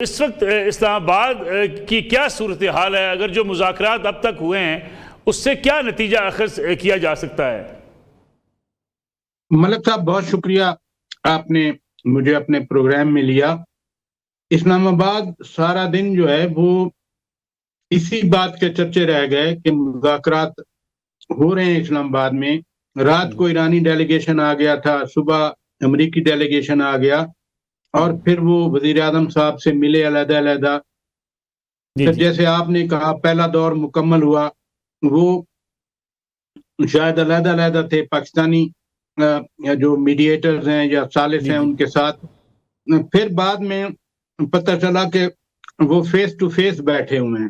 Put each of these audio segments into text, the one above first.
اس وقت اسلام آباد کی کیا صورتحال ہے؟ اگر جو مذاکرات اب تک ہوئے ہیں اس سے کیا نتیجہ اخذ کیا جا سکتا ہے؟ ملک صاحب بہت شکریہ، آپ نے مجھے اپنے پروگرام میں لیا۔ اسلام آباد سارا دن جو ہے وہ اسی بات کے چرچے رہ گئے کہ مذاکرات ہو رہے ہیں اسلام آباد میں۔ رات کو ایرانی ڈیلیگیشن آ گیا تھا، صبح امریکی ڈیلیگیشن آ گیا، اور پھر وہ وزیر اعظم صاحب سے ملے علیحدہ علیحدہ۔ پھر جیسے آپ نے کہا پہلا دور مکمل ہوا، وہ شاید علیحدہ علیحدہ تھے، پاکستانی جو میڈییٹرز ہیں یا ثالث ہیں ان کے ساتھ۔ پھر بعد میں پتہ چلا کہ وہ فیس ٹو فیس بیٹھے ہوئے ہیں۔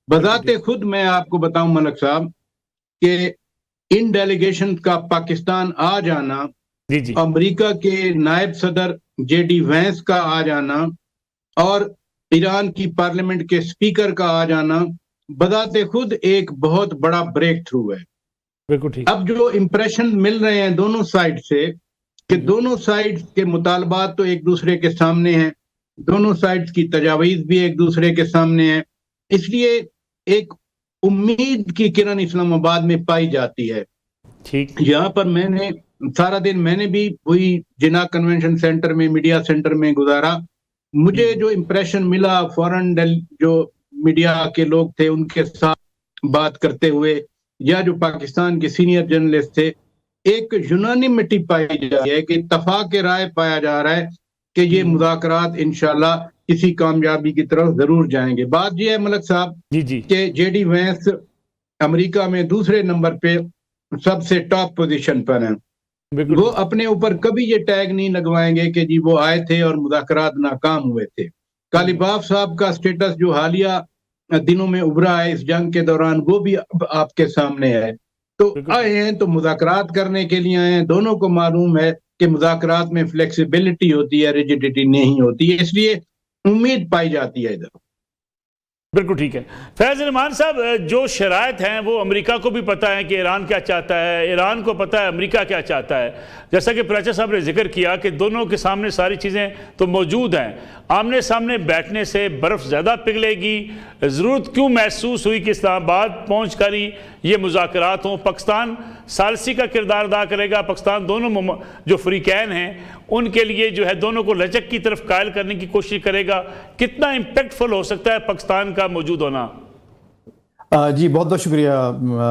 بذات خود میں آپ کو بتاؤں ملک صاحب کہ ان ڈیلیگیشن کا پاکستان آ جانا، امریکہ کے نائب صدر جے ڈی وینس کا آ جانا اور ایران کی پارلیمنٹ کے سپیکر کا آ جانا بذات خود ایک بہت بڑا بریک تھرو ہے۔ اب جو امپریشن مل رہے ہیں دونوں سائڈ سے کہ دونوں سائڈ کے مطالبات تو ایک دوسرے کے سامنے ہیں، دونوں سائڈ کی تجاویز بھی ایک دوسرے کے سامنے ہیں، اس لیے ایک امید کی کرن اسلام آباد میں پائی جاتی ہے۔ یہاں پر میں نے سارا دن بھی وہی جناح کنونشن سینٹر میں، میڈیا سینٹر میں گزارا۔ مجھے جو امپریشن ملا فورن جو میڈیا کے لوگ تھے ان کے ساتھ بات کرتے ہوئے، یا جو پاکستان کے سینئر جرنلسٹ تھے، ایک یونانیمٹی پائی جا رہی ہے، کہ اتفاق رائے پایا جا رہا ہے کہ یہ مذاکرات انشاءاللہ کسی کامیابی کی طرف ضرور جائیں گے۔ بات یہ ہے ملک صاحب کہ جے ڈی وینس امریکہ میں دوسرے نمبر پہ سب سے ٹاپ پوزیشن پر ہیں۔ وہ اپنے اوپر کبھی یہ ٹیگ نہیں لگوائیں گے کہ جی وہ آئے تھے اور مذاکرات ناکام ہوئے تھے۔ غالباف صاحب کا سٹیٹس جو حالیہ دنوں میں ابھرا ہے اس جنگ کے دوران، وہ بھی اب آپ کے سامنے ہے۔ تو آئے ہیں تو مذاکرات کرنے کے لیے آئے ہیں، دونوں کو معلوم ہے کہ مذاکرات میں فلیکسیبلٹی ہوتی ہے، ریجیڈیٹی نہیں ہوتی ہے، اس لیے امید پائی جاتی ہے ادھر۔ بالکل ٹھیک ہے فیض نعمان صاحب، جو شرائط ہیں وہ امریکہ کو بھی پتہ ہے کہ ایران کیا چاہتا ہے، ایران کو پتہ ہے امریکہ کیا چاہتا ہے۔ جیسا کہ پراچا صاحب نے ذکر کیا کہ دونوں کے سامنے ساری چیزیں تو موجود ہیں، آمنے سامنے بیٹھنے سے برف زیادہ پگھلے گی۔ ضرورت کیوں محسوس ہوئی کہ اسلام آباد پہنچ کر ہی یہ مذاکرات ہوں؟ پاکستان ثالثی کا کردار ادا کرے گا، پاکستان دونوں جو فریقین ہیں ان کے لیے جو ہے دونوں کو لچک کی طرف قائل کرنے کی کوشش کرے گا۔ کتنا امپیکٹفل ہو سکتا ہے پاکستان کا موجود ہونا؟ جی بہت بہت شکریہ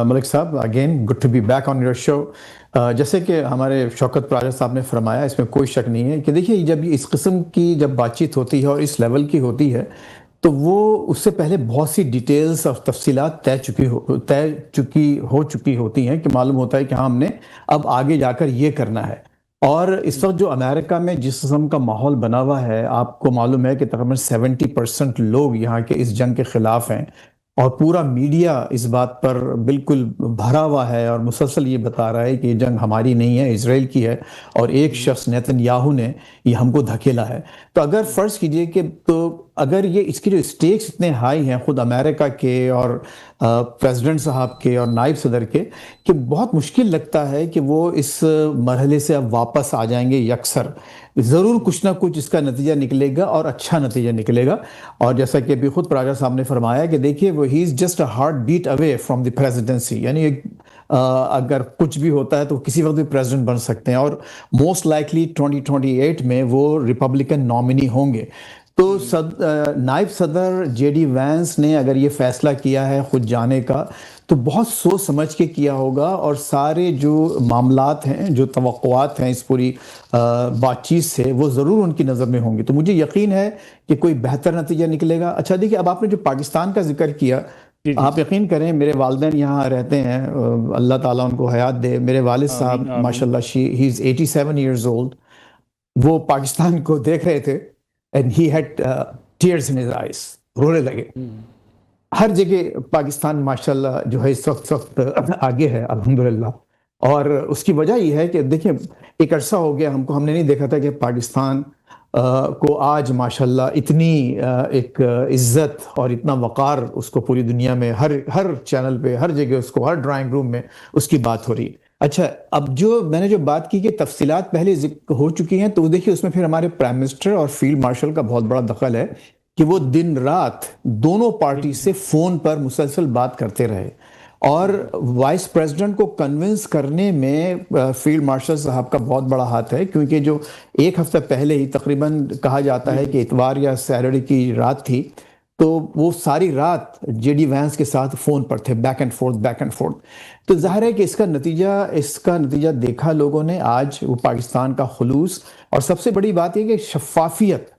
ملک صاحب، again good to be back on your show. جیسے کہ ہمارے شوکت پراجا صاحب نے فرمایا، اس میں کوئی شک نہیں ہے کہ دیکھیے جب اس قسم کی جب بات چیت ہوتی ہے اور اس لیول کی ہوتی ہے تو وہ اس سے پہلے بہت سی ڈیٹیلز اور تفصیلات طے ہو چکی ہوتی ہیں، کہ معلوم ہوتا ہے کہ ہاں ہم نے اب آگے جا کر یہ کرنا ہے۔ اور اس وقت جو امریکہ میں جس قسم کا ماحول بنا ہوا ہے، آپ کو معلوم ہے کہ تقریباً 70% لوگ یہاں کے اس جنگ کے خلاف ہیں، اور پورا میڈیا اس بات پر بالکل بھرا ہوا ہے اور مسلسل یہ بتا رہا ہے کہ یہ جنگ ہماری نہیں ہے، اسرائیل کی ہے، اور ایک شخص نیتن یاہو نے یہ ہم کو دھکیلا ہے۔ تو اگر فرض کیجئے کہ اگر یہ اس کی جو سٹیکس اتنے ہائی ہیں خود امریکہ کے اور پریزیڈنٹ صاحب کے اور نائب صدر کے، کہ بہت مشکل لگتا ہے کہ وہ اس مرحلے سے اب واپس آ جائیں گے یکسر۔ ضرور کچھ نہ کچھ اس کا نتیجہ نکلے گا اور اچھا نتیجہ نکلے گا۔ اور جیسا کہ ابھی خود پراجا صاحب نے فرمایا کہ دیکھیے وہ ہی is just a heart beat away from the presidency, یعنی اگر کچھ بھی ہوتا ہے تو کسی وقت بھی پریزیڈنٹ بن سکتے ہیں، اور موسٹ لائکلی 2028 میں وہ ریپبلکن نامنی ہوں گے۔ تو نائب صدر جے ڈی وینس نے اگر یہ فیصلہ کیا ہے خود جانے کا تو بہت سوچ سمجھ کے کیا ہوگا، اور سارے جو معاملات ہیں، جو توقعات ہیں اس پوری بات چیت سے، وہ ضرور ان کی نظر میں ہوں گے۔ تو مجھے یقین ہے کہ کوئی بہتر نتیجہ نکلے گا۔ اچھا دیکھیے، اب آپ نے جو پاکستان کا ذکر کیا، آپ یقین کریں میرے والدین یہاں رہتے ہیں، اللہ تعالیٰ ان کو حیات دے۔ میرے والد صاحب ماشاءاللہ ہی از 87 ایئرز اولڈ، وہ پاکستان کو دیکھ رہے تھے and he had tears in his eyes، رونے لگے۔ ہر جگہ پاکستان ماشاءاللہ جو ہے اس وقت آگے ہے الحمدللہ، اور اس کی وجہ یہ ہے کہ دیکھیں ایک عرصہ ہو گیا ہم نے نہیں دیکھا تھا کہ پاکستان کو آج ماشاءاللہ اتنی ایک عزت اور اتنا وقار اس کو پوری دنیا میں ہر چینل پہ، ہر جگہ اس کو، ہر ڈرائنگ روم میں اس کی بات ہو رہی ہے۔ اچھا، اب جو میں نے جو بات کی کہ تفصیلات پہلے ذکر ہو چکی ہیں، تو دیکھیے اس میں پھر ہمارے پرائم منسٹر اور فیلڈ مارشل کا بہت بڑا دخل ہے کہ وہ دن رات دونوں پارٹی سے فون پر مسلسل بات کرتے رہے، اور وائس پریزیڈنٹ کو کنونس کرنے میں فیلڈ مارشل صاحب کا بہت بڑا ہاتھ ہے، کیونکہ جو ایک ہفتہ پہلے ہی تقریباً کہا جاتا ہے کہ اتوار یا سیٹرڈے کی رات تھی، تو وہ ساری رات جے ڈی وینس کے ساتھ فون پر تھے، بیک اینڈ فورتھ. تو ظاہر ہے کہ اس کا نتیجہ دیکھا لوگوں نے آج، وہ پاکستان کا خلوص، اور سب سے بڑی بات یہ کہ شفافیت.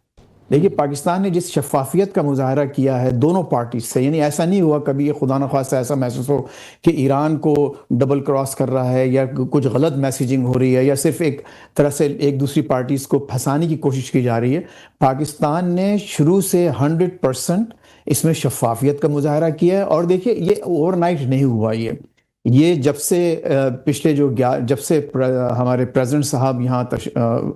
دیکھیے پاکستان نے جس شفافیت کا مظاہرہ کیا ہے دونوں پارٹی سے، یعنی ایسا نہیں ہوا کبھی خدا نخواستہ ایسا محسوس ہو کہ ایران کو ڈبل کراس کر رہا ہے یا کچھ غلط میسیجنگ ہو رہی ہے یا صرف ایک طرح سے ایک دوسری پارٹیز کو پھنسانے کی کوشش کی جا رہی ہے. پاکستان نے شروع سے 100% اس میں شفافیت کا مظاہرہ کیا ہے. اور دیکھیے یہ اوور نائٹ نہیں ہوا، یہ جب سے جب سے ہمارے پریزیڈنٹ صاحب یہاں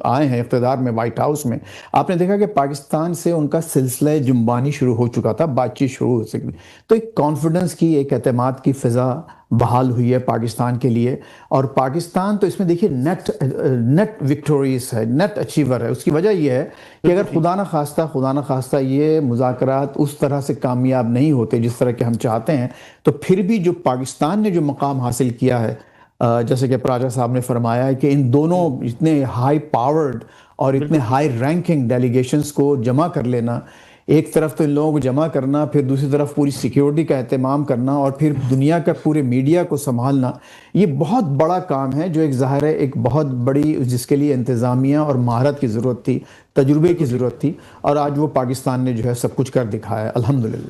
آئے ہیں اقتدار میں، وائٹ ہاؤس میں، آپ نے دیکھا کہ پاکستان سے ان کا سلسلہ جنبانی شروع ہو چکا تھا، بات چیت شروع ہو سکی، تو ایک کانفیڈنس کی، ایک اعتماد کی فضا بحال ہوئی ہے پاکستان کے لیے. اور پاکستان تو اس میں دیکھیے نیٹ وکٹوریس ہے، نیٹ اچیور ہے. اس کی وجہ یہ ہے کہ اگر خدا نہ خواستہ یہ مذاکرات اس طرح سے کامیاب نہیں ہوتے جس طرح کہ ہم چاہتے ہیں، تو پھر بھی جو پاکستان نے جو مقام حاصل کیا ہے، جیسے کہ پراجا صاحب نے فرمایا ہے کہ ان دونوں اتنے ہائی پاورڈ اور اتنے ہائی رینکنگ ڈیلیگیشنز کو جمع کر لینا، ایک طرف تو ان لوگوں کو جمع کرنا، پھر دوسری طرف پوری سیکیورٹی کا اہتمام کرنا، اور پھر دنیا کا پورے میڈیا کو سنبھالنا، یہ بہت بڑا کام ہے، جو ایک ظاہر ہے ایک بہت بڑی، جس کے لیے انتظامیہ اور مہارت کی ضرورت تھی، تجربے کی ضرورت تھی، اور آج وہ پاکستان نے جو ہے سب کچھ کر دکھایا ہے الحمدللہ.